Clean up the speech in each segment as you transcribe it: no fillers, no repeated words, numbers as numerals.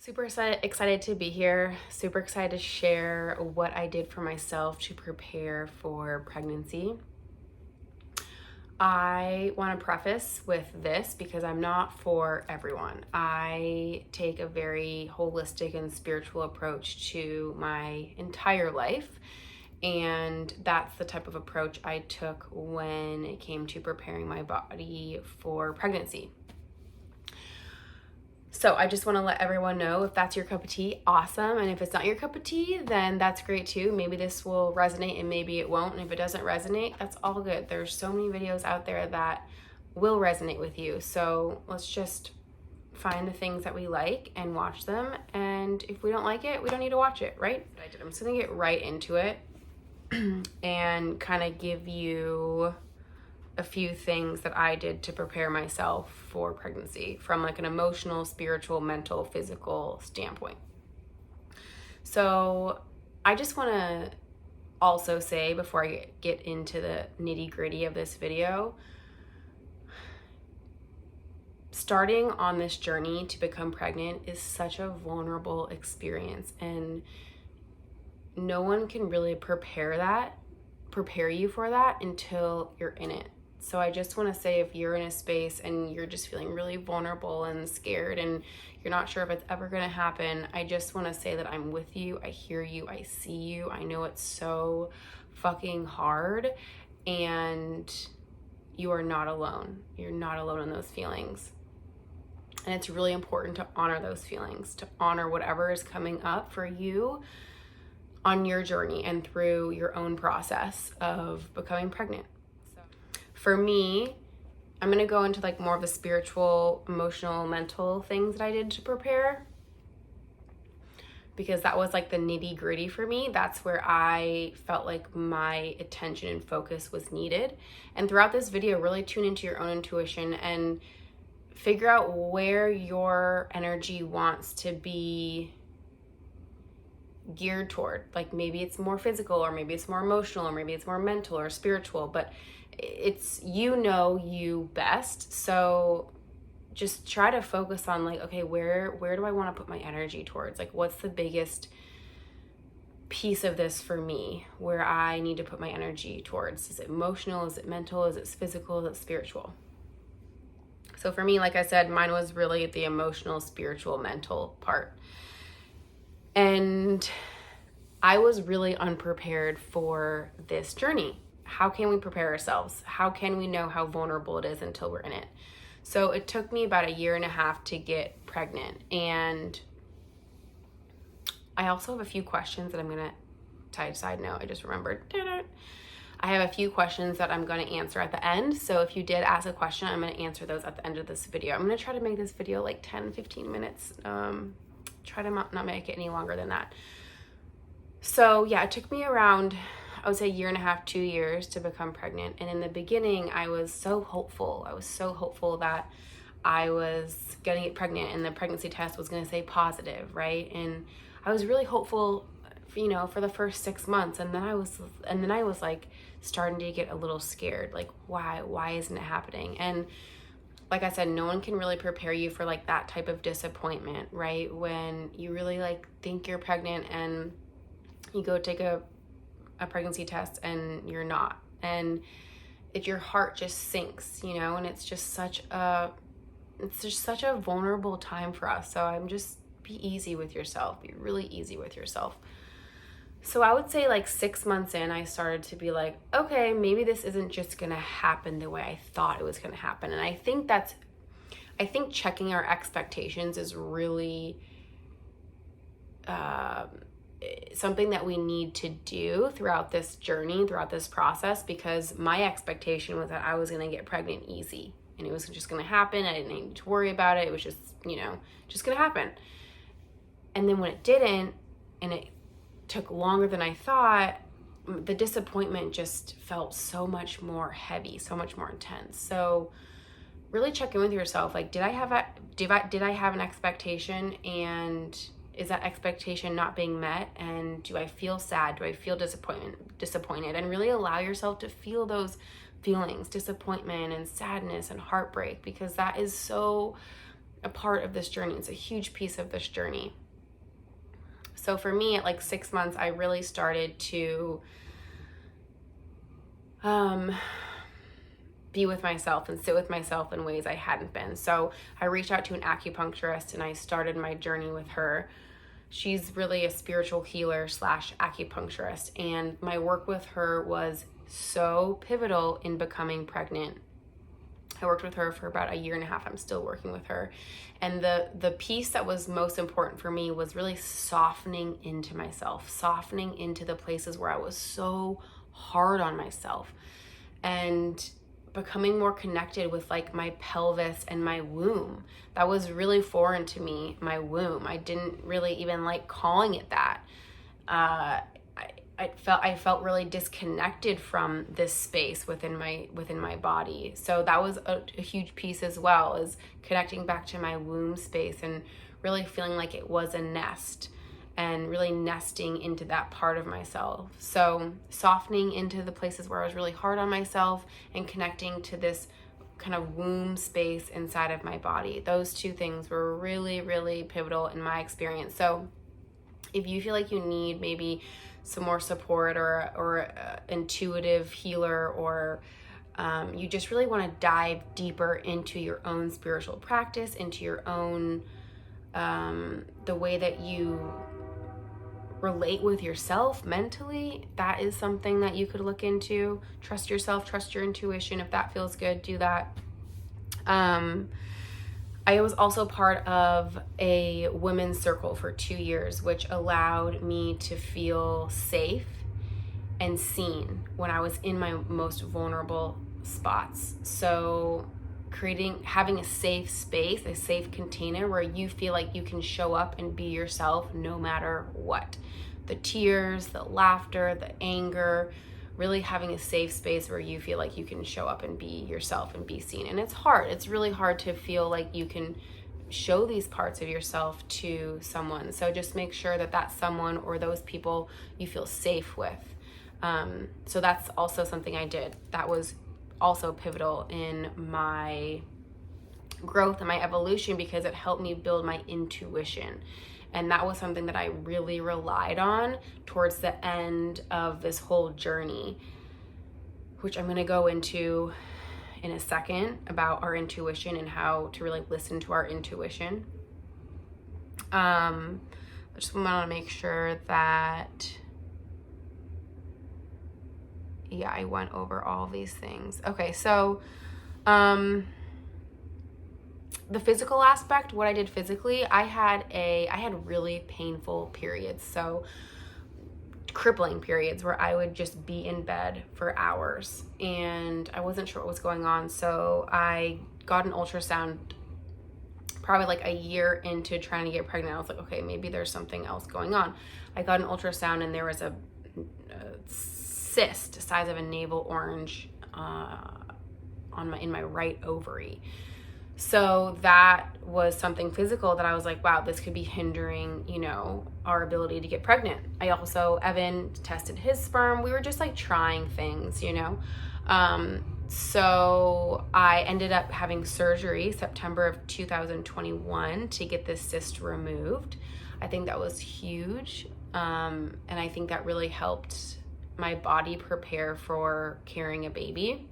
Super excited to be here. Super excited to share what I did for myself to prepare for pregnancy. I want to preface with this because I'm not for everyone. I take a very holistic and spiritual approach to my entire life, and that's the type of approach I took when it came to preparing my body for pregnancy. So I just want to let everyone know, if that's your cup of tea, awesome. And if it's not your cup of tea, then that's great too. Maybe this will resonate and maybe it won't. And if it doesn't resonate, that's all good. There's so many videos out there that will resonate with you. So let's just find the things that we like and watch them. And if we don't like it, we don't need to watch it, right? I'm just going to get right into it and kind of give you a few things that I did to prepare myself for pregnancy from like an emotional, spiritual, mental, physical standpoint. So I just want to also say, before I get into the nitty-gritty of this video, starting on this journey to become pregnant is such a vulnerable experience, and no one can really prepare you for that until you're in it. So I just want to say, if you're in a space and you're just feeling really vulnerable and scared and you're not sure if it's ever going to happen, I just want to say that I'm with you. I hear you. I see you. I know it's so fucking hard, and you are not alone. You're not alone in those feelings. And it's really important to honor those feelings, to honor whatever is coming up for you on your journey and through your own process of becoming pregnant. For me, I'm gonna go into like more of the spiritual, emotional, mental things that I did to prepare, because that was like the nitty-gritty for me. That's where I felt like my attention and focus was needed. And throughout this video, really tune into your own intuition and figure out where your energy wants to be geared toward. Like maybe it's more physical, or maybe it's more emotional, or maybe it's more mental or spiritual, but it's, you know, you best. So just try to focus on like, okay, where do I want to put my energy towards? Like, what's the biggest piece of this for me where I need to put my energy towards? Is it emotional? Is it mental? Is it physical? Is it spiritual? So for me, like I said, mine was really the emotional, spiritual, mental part. And I was really unprepared for this journey. How can we prepare ourselves? How can we know how vulnerable it is until we're in it? So it took me about 1.5 years to get pregnant. And I also have a few questions that I'm going to, side note, I just remembered. I have a few questions that I'm going to answer at the end. So if you did ask a question, I'm going to answer those at the end of this video. I'm going to try to make this video like 10, 15 minutes. Try to not make it any longer than that. So yeah, it took me around, I would say 1.5 years, 2 years to become pregnant. And in the beginning, I was so hopeful. I was so hopeful that I was going to get pregnant and the pregnancy test was going to say positive, right? And I was really hopeful, you know, for the first 6 months. And then I was like starting to get a little scared. Like, why isn't it happening? And like I said, no one can really prepare you for like that type of disappointment, right? When you really like think you're pregnant and you go take a pregnancy test and you're not, and your heart just sinks, you know. And it's just such a vulnerable time for us. So I'm just, be easy with yourself, be really easy with yourself. So I would say like 6 months in, I started to be like, okay, maybe this isn't just gonna happen the way I thought it was gonna happen. And I think checking our expectations is really something that we need to do throughout this journey, throughout this process, because my expectation was that I was going to get pregnant easy and it was just going to happen. I didn't need to worry about it. It was just, you know, just going to happen. And then when it didn't, and it took longer than I thought, the disappointment just felt so much more heavy, so much more intense. So really check in with yourself. Like, did I have an expectation, and is that expectation not being met? And do I feel sad? Do I feel disappointed? And really allow yourself to feel those feelings, disappointment and sadness and heartbreak, because that is so a part of this journey. It's a huge piece of this journey. So for me, at like 6 months, I really started to be with myself and sit with myself in ways I hadn't been. So I reached out to an acupuncturist and I started my journey with her. She's really a spiritual healer / acupuncturist, and my work with her was so pivotal in becoming pregnant. I worked with her for about 1.5 years. I'm still working with her. And the piece that was most important for me was really softening into myself, softening into the places where I was so hard on myself, and becoming more connected with like my pelvis and my womb. That was really foreign to me, my womb. I didn't really even like calling it that. I felt really disconnected from this space within my body. So that was a huge piece as well, is connecting back to my womb space and really feeling like it was a nest and really nesting into that part of myself. So softening into the places where I was really hard on myself and connecting to this kind of womb space inside of my body. Those two things were really, really pivotal in my experience. So if you feel like you need maybe some more support or intuitive healer, or you just really want to dive deeper into your own spiritual practice, into your own, the way that you relate with yourself mentally, that is something that you could look into. Trust yourself, trust your intuition. If that feels good, do that. I was also part of a women's circle for 2 years, which allowed me to feel safe and seen when I was in my most vulnerable spots. So having a safe space, a safe container where you feel like you can show up and be yourself no matter what. The tears, the laughter, the anger, really having a safe space where you feel like you can show up and be yourself and be seen. And it's hard. It's really hard to feel like you can show these parts of yourself to someone. So just make sure that that someone or those people you feel safe with. So that's also something I did. That was also pivotal in my growth and my evolution, because it helped me build my intuition. And that was something that I really relied on towards the end of this whole journey, which I'm going to go into in a second, about our intuition and how to really listen to our intuition. I just want to make sure that, yeah, I went over all these things. Okay, so the physical aspect, what I did physically, I had really painful periods. So crippling periods where I would just be in bed for hours and I wasn't sure what was going on. So I got an ultrasound probably like 1 year into trying to get pregnant. I was like, okay, maybe there's something else going on. I got an ultrasound and there was a cyst the size of a navel orange in my right ovary. So that was something physical that I was like, wow, this could be hindering, our ability to get pregnant. Evan tested his sperm. We were just like trying things, So I ended up having surgery September of 2021 to get this cyst removed. I think that was huge. And I think that really helped my body prepare for carrying a baby.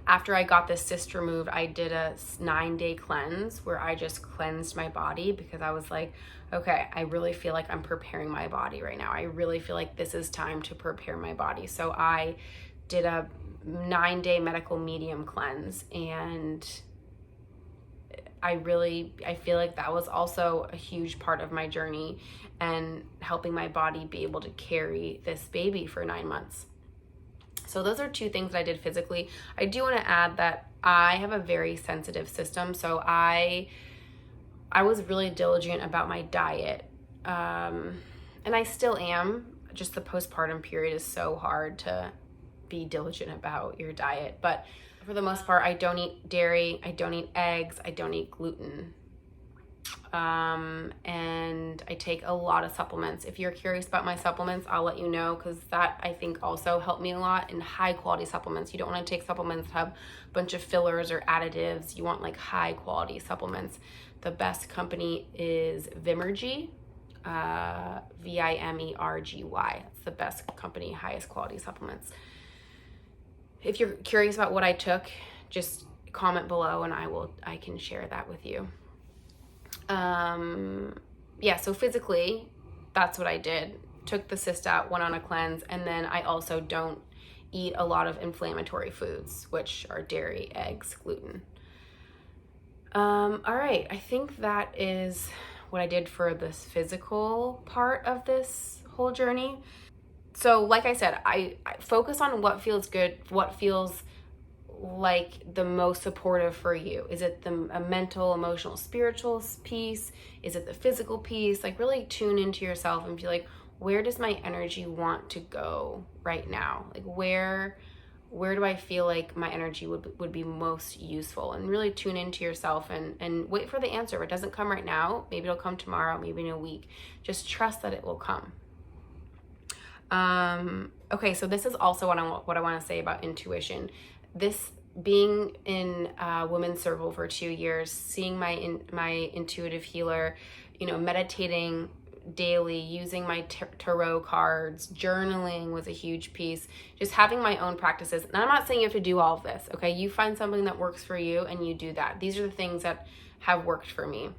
After I got this cyst removed, I did a 9-day cleanse where I just cleansed my body, because I was like, okay, I really feel like I'm preparing my body right now. I really feel like this is time to prepare my body. So I did a 9-day medical medium cleanse, and I feel like that was also a huge part of my journey and helping my body be able to carry this baby for 9 months. So those are 2 things that I did physically. I do want to add that I have a very sensitive system. So I was really diligent about my diet. And I still am. Just the postpartum period is so hard to be diligent about your diet. But for the most part, I don't eat dairy. I don't eat eggs. I don't eat gluten. And I take a lot of supplements. If you're curious about my supplements, I'll let you know, because that I think also helped me a lot. In high quality supplements, you don't want to take supplements that have a bunch of fillers or additives. You want like high quality supplements. The best company is Vimergy, Vimergy. It's the best company, highest quality supplements. If you're curious about what I took, just comment below and I can share that with you. Yeah, so physically, that's what I did. Took the cyst out, went on a cleanse, and then I also don't eat a lot of inflammatory foods, which are dairy, eggs, gluten. All right, I think that is what I did for this physical part of this whole journey. So like I said, I focus on what feels good, what feels like the most supportive for you. Is it a mental, emotional, spiritual piece? Is it the physical piece? Like really tune into yourself and be like, where does my energy want to go right now? Like where do I feel like my energy would be most useful? And really tune into yourself and wait for the answer. If it doesn't come right now, maybe it'll come tomorrow, maybe in a week. Just trust that it will come. Okay, so this is also what I want to say about intuition. This being in Women's Circle for 2 years, seeing my intuitive healer, meditating daily, using my tarot cards, journaling was a huge piece, just having my own practices. And I'm not saying you have to do all of this, okay? You find something that works for you and you do that. These are the things that have worked for me.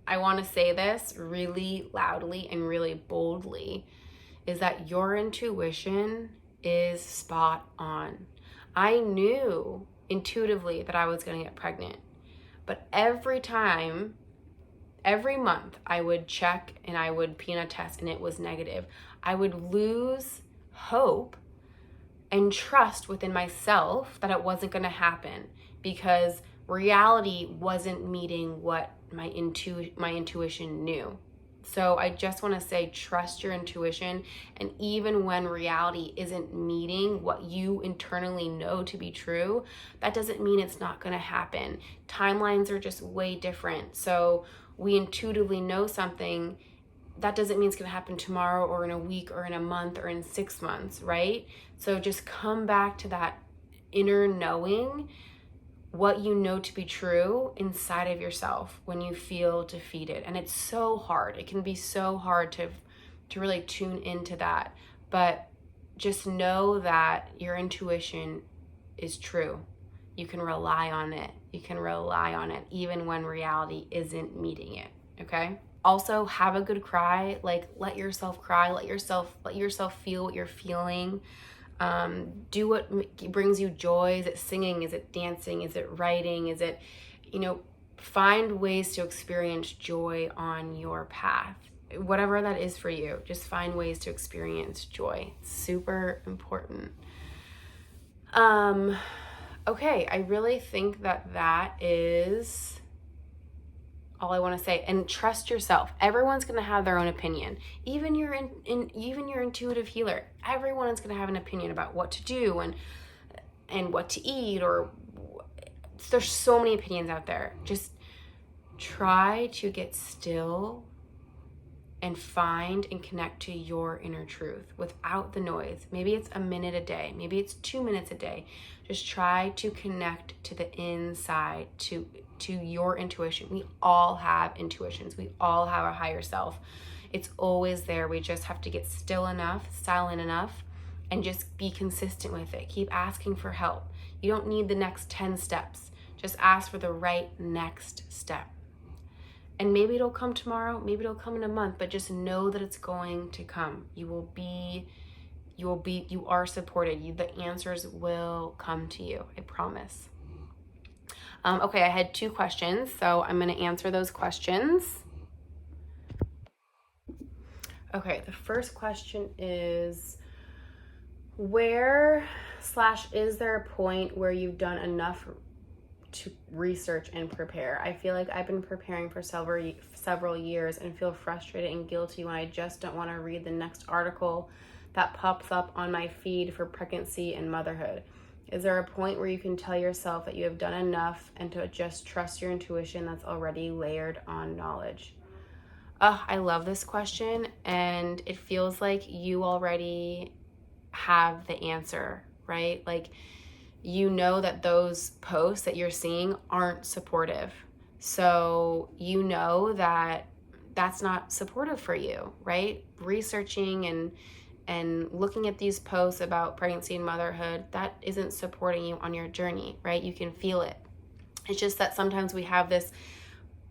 I want to say this really loudly and really boldly, is that your intuition is spot on. I knew intuitively that I was going to get pregnant, but every month I would check and I would pee in a test and it was negative. I would lose hope and trust within myself that it wasn't going to happen because reality wasn't meeting what my intuition knew. So I just want to say, trust your intuition. And even when reality isn't meeting what you internally know to be true, that doesn't mean it's not going to happen. Timelines are just way different. So we intuitively know something. That doesn't mean it's going to happen tomorrow or in a week or in a month or in 6 months, right? So just come back to that inner knowing what you know to be true inside of yourself when you feel defeated. And it's so hard. It can be so hard to really tune into that. But just know that your intuition is true. You can rely on it. You can rely on it even when reality isn't meeting it, okay? Also, have a good cry. Like, let yourself cry. Let yourself feel what you're feeling. Do what brings you joy. Is it singing? Is it dancing? Is it writing? Is it, find ways to experience joy on your path. Whatever that is for you, just find ways to experience joy. It's super important. Okay, I really think that is all I want to say. And trust yourself. Everyone's going to have their own opinion. Even your intuitive healer, everyone's going to have an opinion about what to do and what to eat, or there's so many opinions out there. Just try to get still and find and connect to your inner truth without the noise. Maybe it's a minute a day. Maybe it's 2 minutes a day. Just try to connect to the inside, to your intuition. We all have intuitions. We all have a higher self. It's always there. We just have to get still enough, silent enough, and just be consistent with it. Keep asking for help. You don't need the next 10 steps. Just ask for the right next step. And maybe it'll come tomorrow, maybe it'll come in a month, but just know that it's going to come. You are supported. The answers will come to you, I promise. Okay, I had 2 questions, so I'm going to answer those questions. Okay, the first question is, is there a point where you've done enough to research and prepare? I feel like I've been preparing for several years and feel frustrated and guilty when I just don't want to read the next article that pops up on my feed for pregnancy and motherhood. Is there a point where you can tell yourself that you have done enough and to just trust your intuition that's already layered on knowledge? I love this question, and it feels like you already have the answer, right? Like, you know that those posts that you're seeing aren't supportive. So you know that that's not supportive for you, right? Researching and looking at these posts about pregnancy and motherhood, that isn't supporting you on your journey, right? You can feel it. It's just that sometimes we have this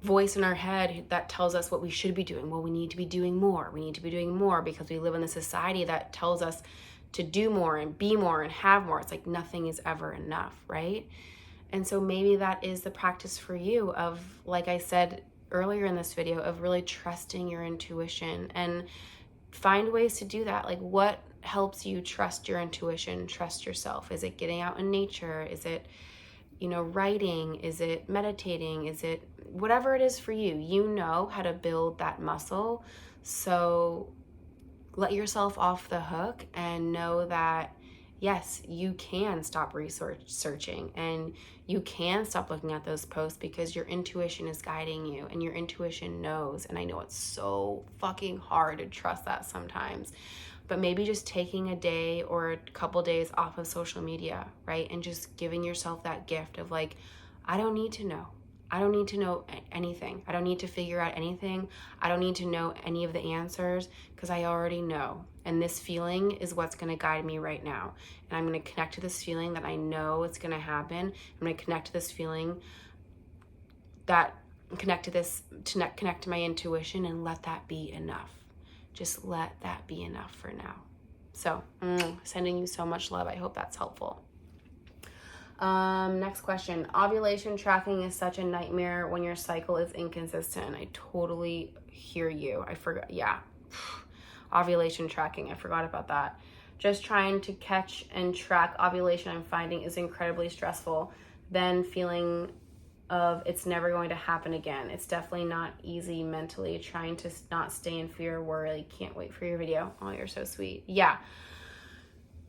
voice in our head that tells us what we should be doing. Well, we need to be doing more. We need to be doing more because we live in a society that tells us to do more and be more and have more. It's like nothing is ever enough, right? And so maybe that is the practice for you of, like I said earlier in this video, of really trusting your intuition and find ways to do that. Like, what helps you trust your intuition, trust yourself? Is it getting out in nature? Is it, writing? Is it meditating? Is it whatever it is for you? You know how to build that muscle. So let yourself off the hook and know that, yes, you can stop researching and you can stop looking at those posts because your intuition is guiding you and your intuition knows. And I know it's so fucking hard to trust that sometimes, but maybe just taking a day or a couple days off of social media, right? And just giving yourself that gift of like, I don't need to know. I don't need to know anything. I don't need to figure out anything. I don't need to know any of the answers because I already know. And this feeling is what's going to guide me right now. And I'm going to connect to this feeling that I know it's going to happen. I'm going to connect to this feeling that connect to my intuition and let that be enough. Just let that be enough for now. So, sending you so much love. I hope that's helpful. Next question. Ovulation tracking is such a nightmare when your cycle is inconsistent. I totally hear you. I forgot. Yeah. Ovulation tracking. I forgot about that. Just trying to catch and track ovulation I'm finding is incredibly stressful. Then feeling of it's never going to happen again. It's definitely not easy mentally. Trying to not stay in fear or worry. Can't wait for your video. Oh, you're so sweet. Yeah.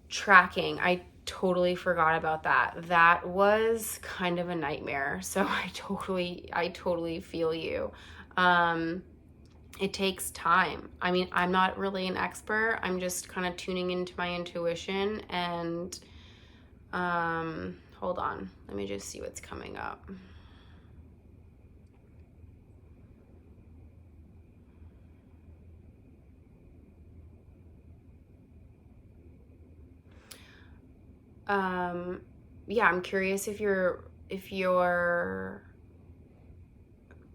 Tracking. I totally forgot about that. That was kind of a nightmare. So I totally feel you. It takes time. I mean, I'm not really an expert. I'm just kind of tuning into my intuition and hold on. Let me just see what's coming up. Yeah, I'm curious if your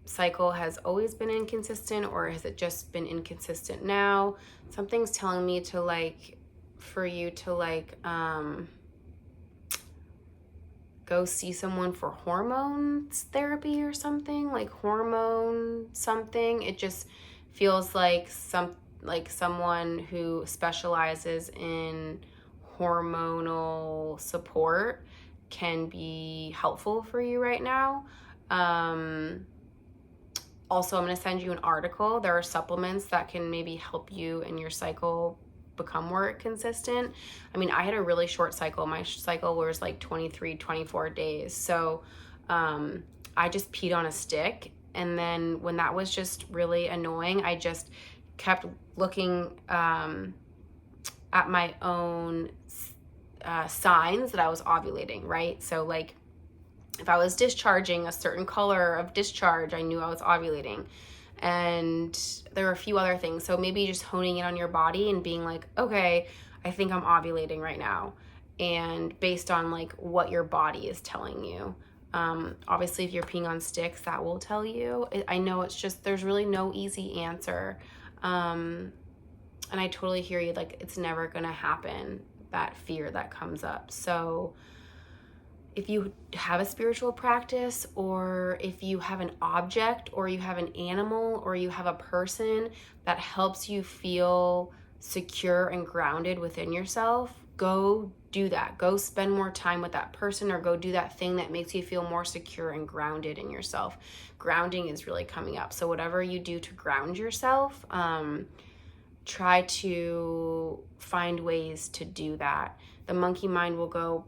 cycle has always been inconsistent or has it just been inconsistent now? Something's telling me to for you to go see someone for hormones therapy or something, like hormone something. It just feels like someone who specializes in hormonal support can be helpful for you right now. Also, I'm going to send you an article. There are supplements that can maybe help you and your cycle become more consistent. I mean, I had a really short cycle. My cycle was like 23, 24 days. So I just peed on a stick. And then when that was just really annoying, I just kept looking at my own signs that I was ovulating, right? So like if I was discharging a certain color of discharge, I knew I was ovulating. And there were a few other things. So maybe just honing in on your body and being like, okay, I think I'm ovulating right now. And based on like what your body is telling you. Obviously, if you're peeing on sticks, that will tell you. I know it's just, there's really no easy answer. And I totally hear you. Like, it's never going to happen, that fear that comes up. So if you have a spiritual practice, or if you have an object, or you have an animal, or you have a person that helps you feel secure and grounded within yourself, go do that. Go spend more time with that person, or go do that thing that makes you feel more secure and grounded in yourself. Grounding is really coming up. So whatever you do to ground yourself, try to find ways to do that. The monkey mind will go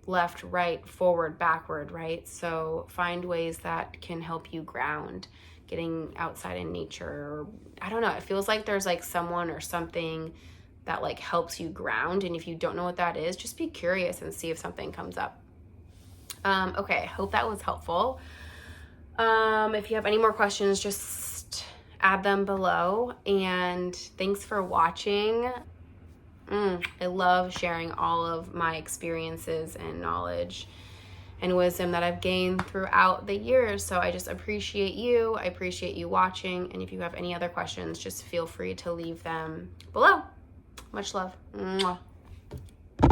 left, right, forward, backward, right? So find ways that can help you ground, getting outside in nature. Or, I don't know, it feels like there's like someone or something that like helps you ground. And if you don't know what that is, just be curious and see if something comes up. Okay, I hope that was helpful. If you have any more questions, just add them below. And thanks for watching. I love sharing all of my experiences and knowledge and wisdom that I've gained throughout the years. So I just appreciate you. I appreciate you watching. And if you have any other questions, just feel free to leave them below. Much love. Mwah.